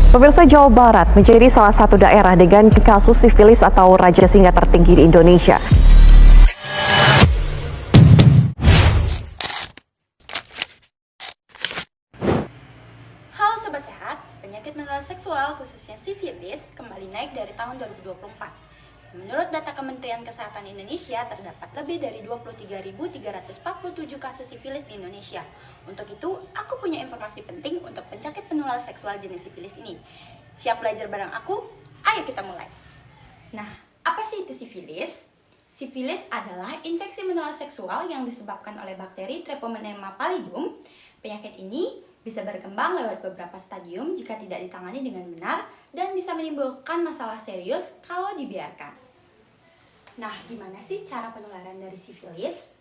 Pemirsa, Jawa Barat menjadi salah satu daerah dengan kasus sifilis atau raja singa tertinggi di Indonesia. Halo Sobat Sehat, penyakit menular seksual khususnya sifilis kembali naik dari tahun 2024. Menurut data Kementerian Kesehatan Indonesia, terdapat lebih dari 23.347 kasus sifilis di Indonesia. Untuk itu, aku punya informasi penting untuk penyakit penular seksual jenis sifilis ini. Siap belajar bareng aku? Ayo kita mulai. Nah, apa sih itu sifilis? Sifilis adalah infeksi menular seksual yang disebabkan oleh bakteri Treponema pallidum. Penyakit ini bisa berkembang lewat beberapa stadium jika tidak ditangani dengan benar dan bisa menimbulkan masalah serius kalau dibiarkan. Nah, gimana sih cara penularan dari sifilis?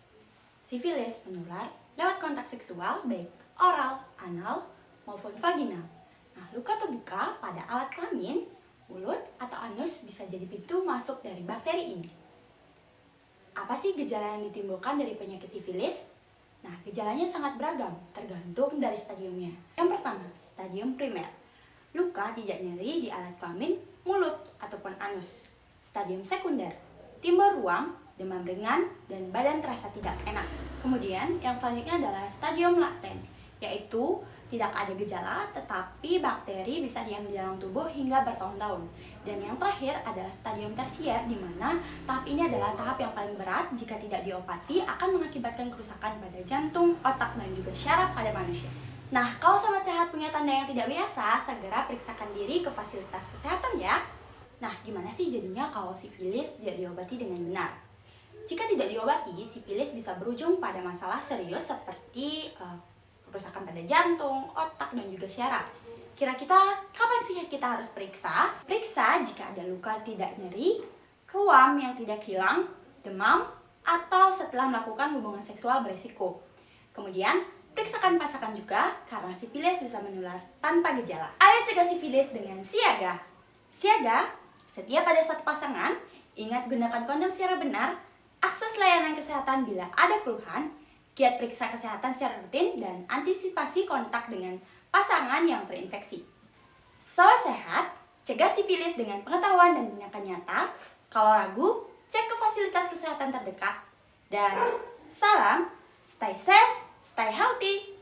Sifilis menular lewat kontak seksual baik oral, anal, maupun vaginal. Nah, luka terbuka pada alat kelamin, mulut, atau anus bisa jadi pintu masuk dari bakteri ini. Apa sih gejala yang ditimbulkan dari penyakit sifilis? Nah, gejalanya sangat beragam, tergantung dari stadiumnya. Yang pertama, stadium primer. Luka tidak nyeri di alat kelamin, mulut, ataupun anus. Stadium sekunder. Timbul ruam, demam ringan, dan badan terasa tidak enak. Kemudian, yang selanjutnya adalah stadium laten, yaitu tidak ada gejala, tetapi bakteri bisa diam di dalam tubuh hingga bertahun-tahun. Dan yang terakhir adalah stadium tersier, di mana tahap ini adalah tahap yang paling berat. Jika tidak diobati, akan mengakibatkan kerusakan pada jantung, otak, dan juga syaraf pada manusia. Nah, kalau sobat sehat punya tanda yang tidak biasa, segera periksakan diri ke fasilitas kesehatan ya. Nah, gimana sih jadinya kalau sifilis tidak diobati dengan benar? Jika tidak diobati, sifilis bisa berujung pada masalah serius seperti kerusakan pada jantung, otak, dan juga syaraf. Kira-kira kapan sih kita harus periksa? Periksa jika ada luka tidak nyeri, ruam yang tidak hilang, demam, atau setelah melakukan hubungan seksual berisiko. Kemudian, periksakan pasangan juga karena sifilis bisa menular tanpa gejala. Ayo cegah sifilis dengan siaga. Siaga, setiap ada satu pasangan, ingat gunakan kondom secara benar, akses layanan kesehatan bila ada keluhan, giat periksa kesehatan secara rutin, dan antisipasi kontak dengan pasangan yang terinfeksi. Sobat sehat, cegah sifilis dengan pengetahuan dan tindakan nyata. Kalau ragu, cek ke fasilitas kesehatan terdekat. Dan salam, stay safe, stay healthy.